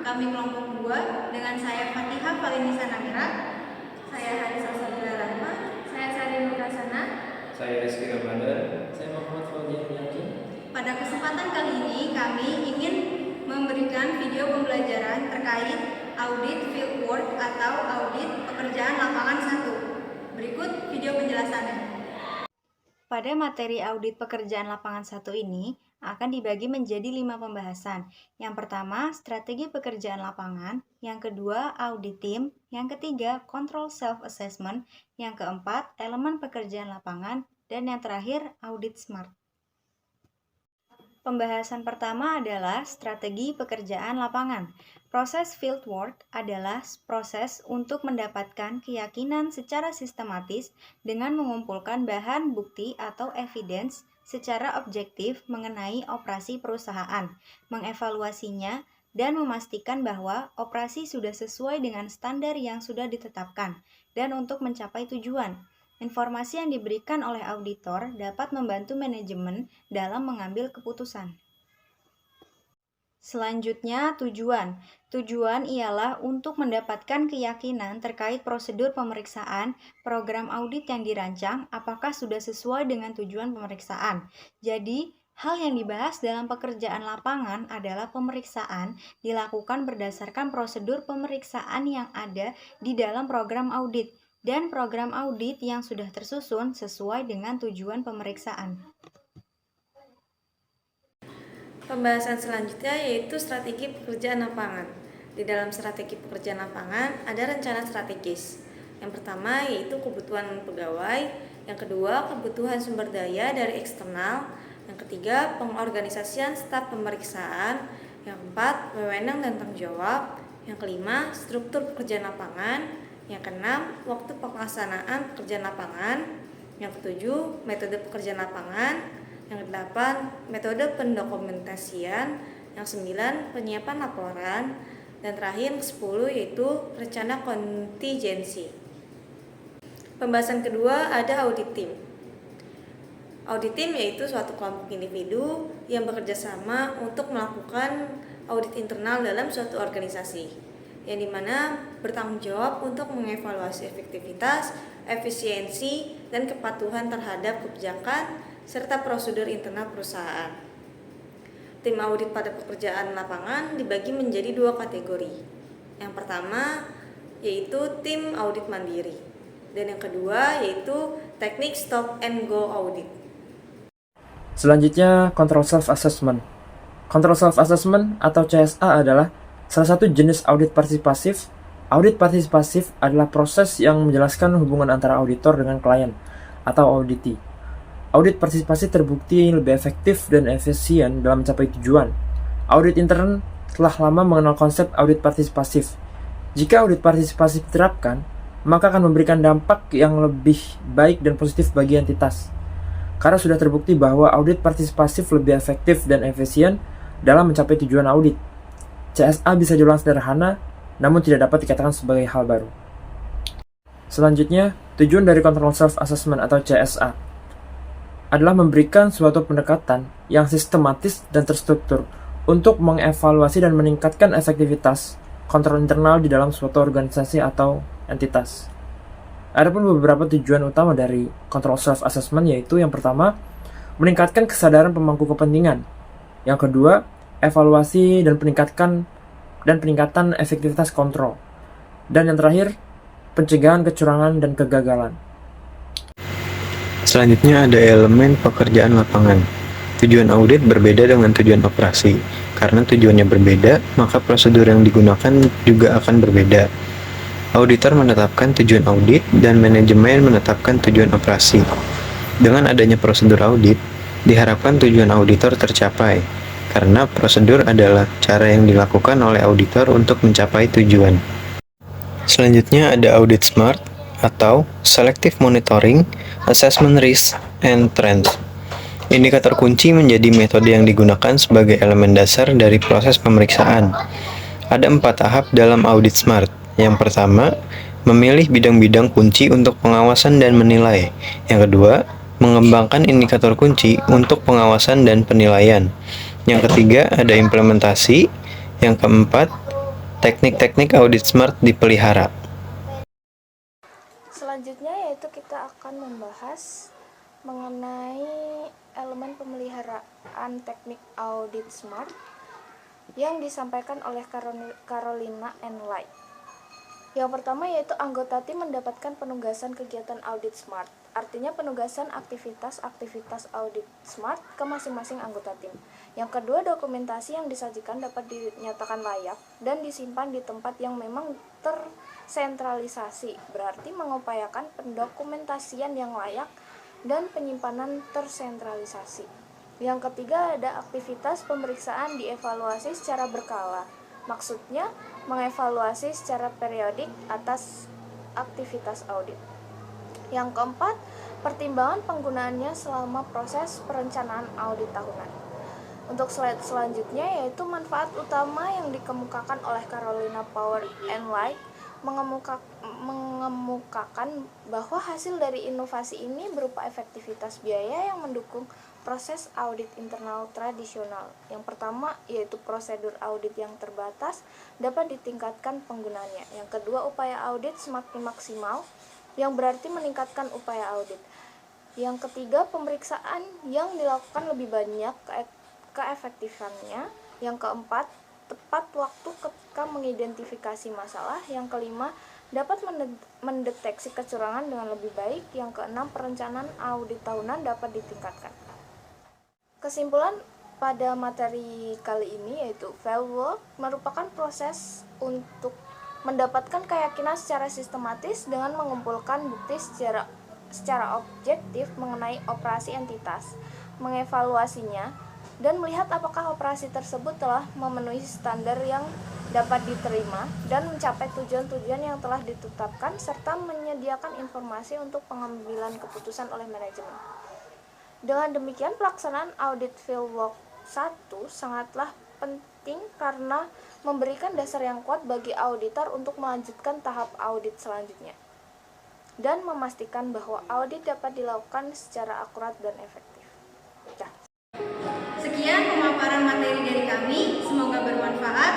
Kami kelompok 2 dengan saya Fatihah Valinisa Namira, saya Harisa Sabila Rahma, saya Sari Nurasana, saya Rizky Ramadan, saya Muhammad Fauzian Yakin. Pada kesempatan kali ini kami ingin memberikan video pembelajaran terkait audit fieldwork atau audit pekerjaan lapangan 1. Berikut video penjelasannya. Pada materi audit pekerjaan lapangan 1 ini akan dibagi menjadi 5 pembahasan. Yang pertama, strategi pekerjaan lapangan. Yang kedua, audit tim. Yang ketiga, control self-assessment. Yang keempat, elemen pekerjaan lapangan. Dan yang terakhir, audit SMART. Pembahasan pertama adalah strategi pekerjaan lapangan. Proses fieldwork adalah proses untuk mendapatkan keyakinan secara sistematis dengan mengumpulkan bahan bukti atau evidence secara objektif mengenai operasi perusahaan, mengevaluasinya, dan memastikan bahwa operasi sudah sesuai dengan standar yang sudah ditetapkan, dan untuk mencapai tujuan. Informasi yang diberikan oleh auditor dapat membantu manajemen dalam mengambil keputusan. Selanjutnya, tujuan. Tujuan ialah untuk mendapatkan keyakinan terkait prosedur pemeriksaan program audit yang dirancang apakah sudah sesuai dengan tujuan pemeriksaan. Jadi, hal yang dibahas dalam pekerjaan lapangan adalah pemeriksaan dilakukan berdasarkan prosedur pemeriksaan yang ada di dalam program audit dan program audit yang sudah tersusun sesuai dengan tujuan pemeriksaan. Pembahasan selanjutnya yaitu strategi pekerjaan lapangan. Di dalam strategi pekerjaan lapangan ada rencana strategis. Yang pertama yaitu kebutuhan pegawai, yang kedua kebutuhan sumber daya dari eksternal, yang ketiga pengorganisasian staf pemeriksaan, yang keempat wewenang dan tanggung jawab, yang kelima struktur pekerjaan lapangan, yang keenam waktu pelaksanaan pekerjaan lapangan, yang ketujuh metode pekerjaan lapangan, yang kedelapan metode pendokumentasian, yang sembilan penyiapan laporan, dan terakhir yang 10 yaitu rencana kontingensi. Pembahasan kedua ada audit tim. Audit tim yaitu suatu kelompok individu yang bekerja sama untuk melakukan audit internal dalam suatu organisasi, yang dimana bertanggung jawab untuk mengevaluasi efektivitas, efisiensi, dan kepatuhan terhadap kebijakan serta prosedur internal perusahaan. Tim audit pada pekerjaan lapangan dibagi menjadi 2 kategori. Yang pertama yaitu tim audit mandiri, dan yang kedua yaitu teknik stop and go audit. Selanjutnya, control self-assessment. Control self-assessment atau CSA adalah salah satu jenis audit partisipasif. Audit partisipasif adalah proses yang menjelaskan hubungan antara auditor dengan klien atau auditee. Audit partisipasi terbukti lebih efektif dan efisien dalam mencapai tujuan. Audit intern telah lama mengenal konsep audit partisipasif. Jika audit partisipasi diterapkan, maka akan memberikan dampak yang lebih baik dan positif bagi entitas. Karena sudah terbukti bahwa audit partisipasif lebih efektif dan efisien dalam mencapai tujuan audit. CSA bisa diulang sederhana, namun tidak dapat dikatakan sebagai hal baru. Selanjutnya, tujuan dari Control Self-Assessment atau CSA adalah memberikan suatu pendekatan yang sistematis dan terstruktur untuk mengevaluasi dan meningkatkan efektivitas kontrol internal di dalam suatu organisasi atau entitas. Adapun beberapa tujuan utama dari Control Self-Assessment yaitu yang pertama, meningkatkan kesadaran pemangku kepentingan. Yang kedua, evaluasi dan peningkatan efektivitas kontrol. Dan yang terakhir, pencegahan kecurangan dan kegagalan. Selanjutnya ada elemen pekerjaan lapangan. Tujuan audit berbeda dengan tujuan operasi. Karena tujuannya berbeda, maka prosedur yang digunakan juga akan berbeda. Auditor menetapkan tujuan audit dan manajemen menetapkan tujuan operasi. Dengan adanya prosedur audit, diharapkan tujuan auditor tercapai. Karena prosedur adalah cara yang dilakukan oleh auditor untuk mencapai tujuan. Selanjutnya ada audit SMART atau Selective Monitoring, Assessment Risk, and Trends. Indikator kunci menjadi metode yang digunakan sebagai elemen dasar dari proses pemeriksaan. Ada 4 tahap dalam audit SMART. Yang pertama, memilih bidang-bidang kunci untuk pengawasan dan menilai. Yang kedua, mengembangkan indikator kunci untuk pengawasan dan penilaian. Yang ketiga, ada implementasi. Yang keempat, Teknik-teknik audit smart dipelihara. Selanjutnya yaitu kita akan membahas mengenai elemen pemeliharaan teknik audit smart yang disampaikan oleh Carolina and Light. Yang pertama yaitu anggota tim mendapatkan penugasan kegiatan audit smart. Artinya penugasan aktivitas-aktivitas audit smart ke masing-masing anggota tim. Yang kedua, dokumentasi yang disajikan dapat dinyatakan layak dan disimpan di tempat yang memang tersentralisasi. Berarti mengupayakan pendokumentasian yang layak dan penyimpanan tersentralisasi. Yang ketiga, ada aktivitas pemeriksaan dievaluasi secara berkala. Maksudnya, mengevaluasi secara periodik atas aktivitas audit. Yang keempat, pertimbangan penggunaannya selama proses perencanaan audit tahunan. Untuk slide selanjutnya yaitu manfaat utama yang dikemukakan oleh Carolina Power and Light mengemukakan bahwa hasil dari inovasi ini berupa efektivitas biaya yang mendukung proses audit internal tradisional. Yang pertama yaitu prosedur audit yang terbatas dapat ditingkatkan penggunaannya. Yang kedua, upaya audit semakin maksimal yang berarti meningkatkan upaya audit. Yang ketiga, pemeriksaan yang dilakukan lebih banyak keefektifannya. Yang keempat, tepat waktu ketika mengidentifikasi masalah. Yang kelima, dapat mendeteksi kecurangan dengan lebih baik. Yang keenam, perencanaan audit tahunan dapat ditingkatkan. Kesimpulan pada materi kali ini yaitu fieldwork merupakan proses untuk mendapatkan keyakinan secara sistematis dengan mengumpulkan bukti secara objektif mengenai operasi entitas, mengevaluasinya, dan melihat apakah operasi tersebut telah memenuhi standar yang dapat diterima dan mencapai tujuan-tujuan yang telah ditetapkan, serta menyediakan informasi untuk pengambilan keputusan oleh manajemen. Dengan demikian, pelaksanaan audit fieldwork 1 sangatlah penting karena memberikan dasar yang kuat bagi auditor untuk melanjutkan tahap audit selanjutnya dan memastikan bahwa audit dapat dilakukan secara akurat dan efektif. Sekian pemaparan materi dari kami, semoga bermanfaat.